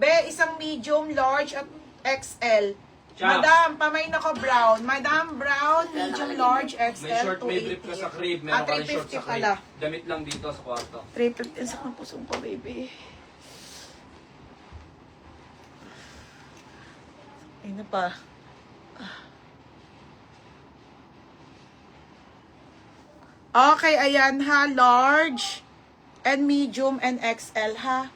Be, isang medium, large, at XL. Siya. Madam, pamay na ko brown. Madam, brown, medium, large, May XL, short, may brief ka sa crib. Meron ka rin short sa 350 crib. pala. Damit lang dito sa kwarto. 350. Sa kang pusong ko, baby. Ay na pa. Okay, ayan ha. Large and medium and XL ha.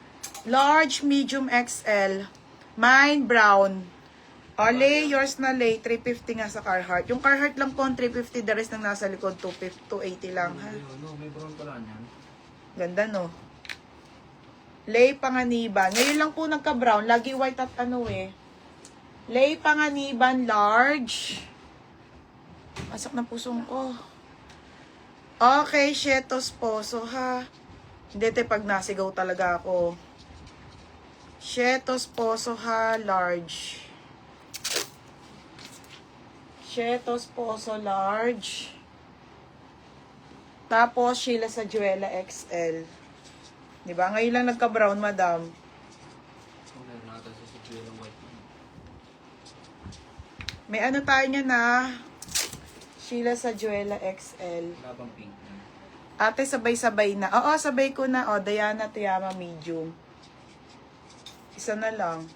Large, medium, XL. Mine, brown. O, lay, yours na lay. 350 nga sa Carhartt. Yung Carhartt lang po ang 350. The rest ng nasa likod, 280 lang ha. May brown pala niyan. Ganda no. Lay Panganiban. Ngayon lang po nagka-brown. Lagi white at ano eh. Lay Panganiban, large. Masak na pusong ko. Okay, Shetos Poso ha. Hindi te, pag nasigaw talaga ako. Shetos Poso ha, large. Shetos Poso, large. Tapos, Sheila sa Juela XL. Diba? Ngayon lang nagka-brown, madam. May ano tayo niya na Sheila sa Juela XL. Labang pink. Ate, sabay-sabay na. Oo, sabay ko na. O, Diana Tiyama, medium. Isa na lang.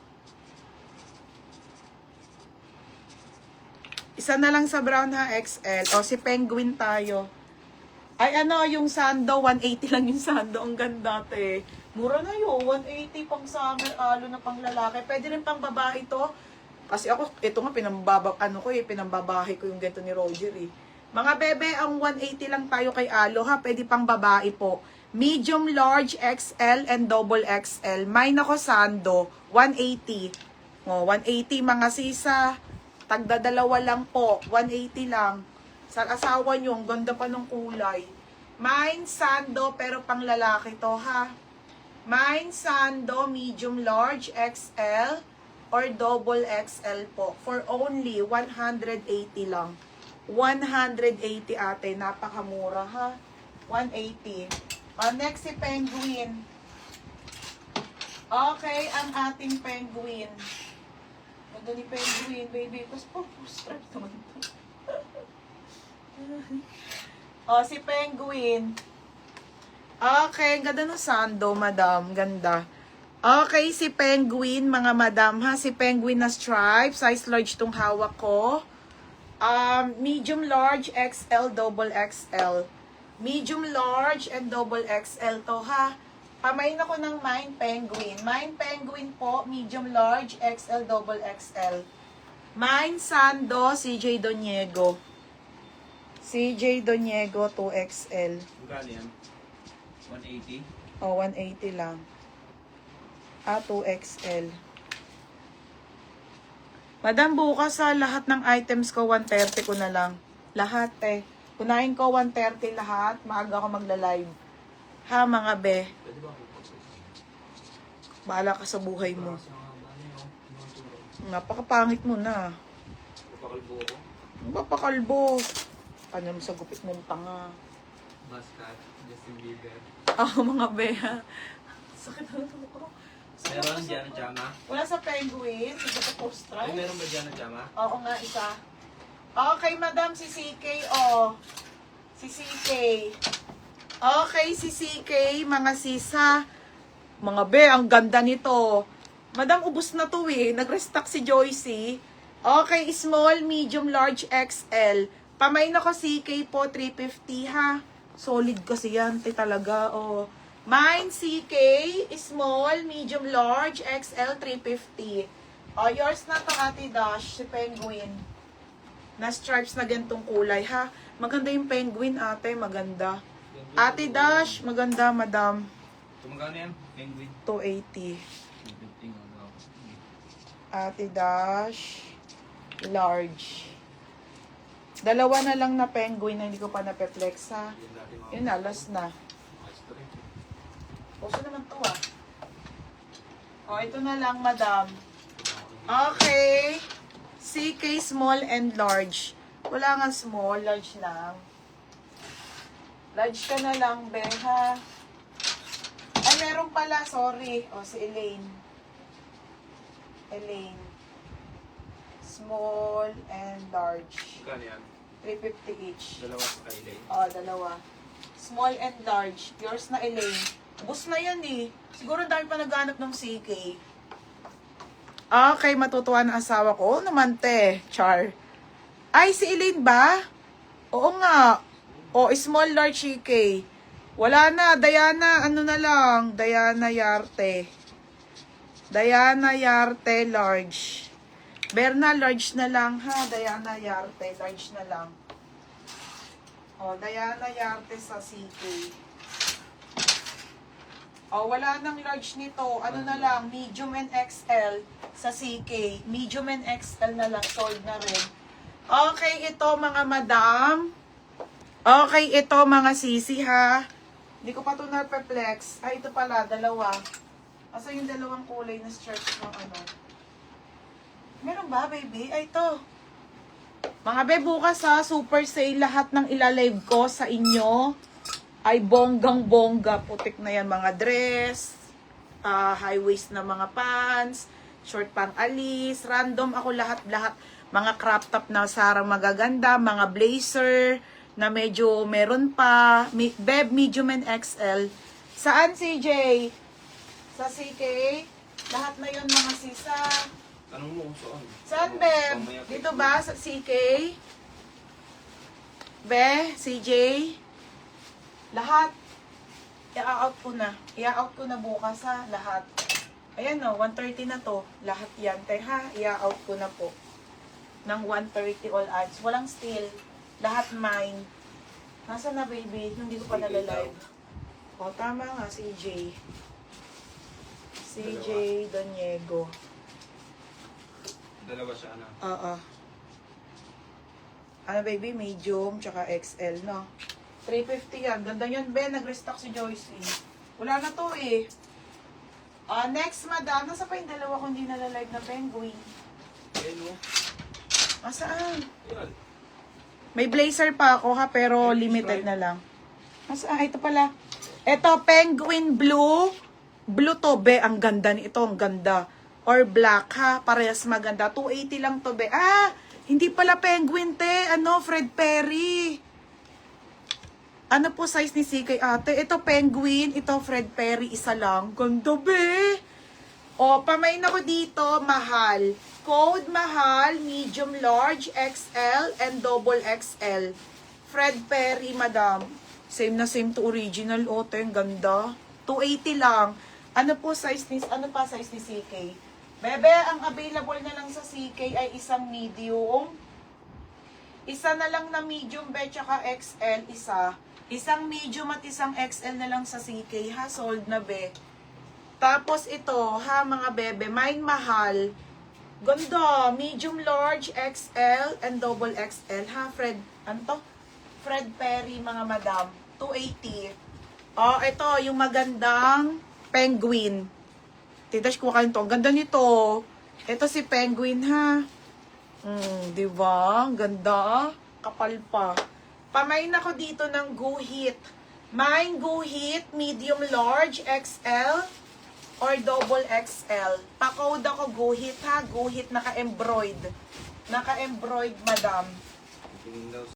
Isa na lang sa brown ha, XL. O, si Penguin tayo. Ay, ano, yung sando, 180 lang yung sando. Ang ganda, te. Mura na yun, 180 pang summer, alo na pang lalaki. Pwede rin pang babae to. Kasi ako, ito nga, pinambabahay ko yung ganito ni Roger eh. Mga bebe, ang 180 lang tayo kay Alo ha. Pwede pang babae po. Medium, large, XL, and double XL. Mine ako sando, 180. O, 180 mga sisa. Tagdadalawa lang po, 180 lang. Sa asawa nyo, ang ganda pa ng kulay. Mine, sando, pero pang lalaki to ha. Mine, sando, medium, large, XL, or double XL po. For only 180 lang. 180 ate. Napakamura ha. 180. Next si Penguin. Okay, ang ating Penguin. Ganda ni Penguin, baby. Kasi po, strap naman to. Si Penguin. Okay, ganda ng sando, madam. Ganda. Okay, si Penguin, mga madam ha. Si Penguin na stripe. Size large tong hawak ko. Medium, large, XL, double XL. Medium, large, and double XL to ha. Pamain ako ng Mine Penguin. Mine Penguin po, medium, large, XL, double XL. Mine Sando, CJ Doniego. CJ Doniego, 2XL. Magkano yan? 180? O, 180 lang. 2XL. Madam, bukas sa lahat ng items ko, 130 ko na lang. Lahat eh. Kunain ko 130 lahat. Maaga ako magla-live. Ha, mga be. Pwede ba ako Bahala ka sa buhay mo. Napakapangit mo na. pakalbo ko? Napakalbo. Ano mo sa gupit mong tanga. Baskat, Justin Bieber. Mga be ha. Sakit na ito ko. Meron dyan na Chama? Wala sa Penguin. Ito sa post-strike. Ay, meron ba dyan na Chama? Oo nga, isa. Okay, madam, si CK, oh. Si CK. Okay, si CK, mga sisa. Mga be, ang ganda nito. Madam, ubus na to eh. Nag-restock si Joycey. Okay, small, medium, large, XL. Pamain ako CK po, 350 ha. Solid kasi yan, te talaga, oh. Mine, CK, small, medium, large, XL, 350. Oh, yours na to, Ate Dash, si Penguin. Na stripes na ganitong kulay, ha? Maganda yung Penguin, ate, maganda. Ate Dash, maganda, madam. Tumagano yan? Penguin? 280. 250 nga daw. Ate Dash, large. Dalawa na lang na Penguin na hindi ko pa napeflex, ha? Yun dati mga... Yun na, last na. Maestro rin. Puso naman to, ah. O, ito na lang, madam. Okay. CK small and large. Wala nga small, large lang. Large ka na lang, Beha. Ay, meron pala, sorry. O, si Elaine. Elaine. Small and large. Magkano yan? 350 each. Dalawa sa kailay. Dalawa. Small and large. Yours na, Elaine. Ubus na yan eh. Siguro dahil pa naghanap ng CK. Okay, matutuwa ng asawa ko. Oo naman, te. Char. Ay, si Elaine ba? Oo nga. O, small, large CK. Wala na. Diana, ano na lang. Diana Yarte. Diana Yarte, large. Berna, large na lang ha. Diana Yarte, large na lang. O, Diana Yarte sa CK. O, wala nang large nito. Ano na lang, medium and XL sa CK. Medium and XL na lang, sold na rin. Okay, ito mga madam. Okay, ito mga sisi ha. Hindi ko pa ito na-perplex. Ay, ito pala, dalawa. Asa yung dalawang kulay na shirt ng ano? Meron ba, baby? Ay, ito. Mga be, bukas ha, super sale. Lahat ng ilalive ko sa inyo ay bonggang-bongga. Putik na yan, mga dress, high waist na mga pants, short pang alis, random ako lahat-lahat. Mga crop top na sarang magaganda, mga blazer na medyo meron pa. Beb, medium and XL. Saan, CJ? Sa CK? Lahat na yon mga sisa. Tanong mo kung saan. Saan, Beb? Dito ba? Sa CK? Be? CJ? Lahat. I-out ko na. I-out ko na bukas ha. Lahat. Ayan o, 130 na to. Lahat yan. Ha, i-out ko na po. Ng 130 all ads. Walang steal. Lahat mine. Nasaan na, baby? Hindi ko pa nalalive. O, tama nga, CJ. CJ Doniego. Dalawa siya, ano? Oo. Ano, baby? Medium, tsaka XL, no? 350 yan. Ganda yun, Ben. Nag-restock si Joyce. Wala na to, eh. Next, madam. Nasa pa yung dalawa kung hindi nalalive na penguin? Ayun, Saan? Yan. May blazer pa ako, ha? Pero limited na lang. Saan? Ito pala. Ito, penguin blue. Blue to, be. Ang ganda nito. Ang ganda. Or black, ha? Parehas maganda. 280 lang to, be. Hindi pala penguin, te. Ano, Fred Perry. Ano po size ni CK, ate? Ito penguin, ito Fred Perry, isa lang. Ganda, be. O, pamain ako dito, mahal. Code mahal, medium, large, XL, and double XL. Fred Perry, madam. Same na same to original, ote. Ang ganda. 280 lang. Ano po size ni, ano pa size ni CK? Bebe, ang available na lang sa CK ay isang medium. Isa na lang na medium, be, tsaka XL, isa. Isang medium at isang XL na lang sa CK, ha? Sold na, be. Tapos ito, ha, mga bebe, mine mahal. Ganda. Medium, large, XL, and double XL, ha? Fred, ano to? Fred Perry, mga madam. 280. Ito, yung magandang penguin. Titash ko kayo to. Ang ganda nito. Ito si penguin, ha? Diba? Ang ganda. Kapal pa. Pamain ako dito ng Guhit. Mine Guhit, medium, large, XL, or double XL. Pa-code ako Guhit, ha? Guhit, naka-embroid. Naka-embroid, madam. Tingin daw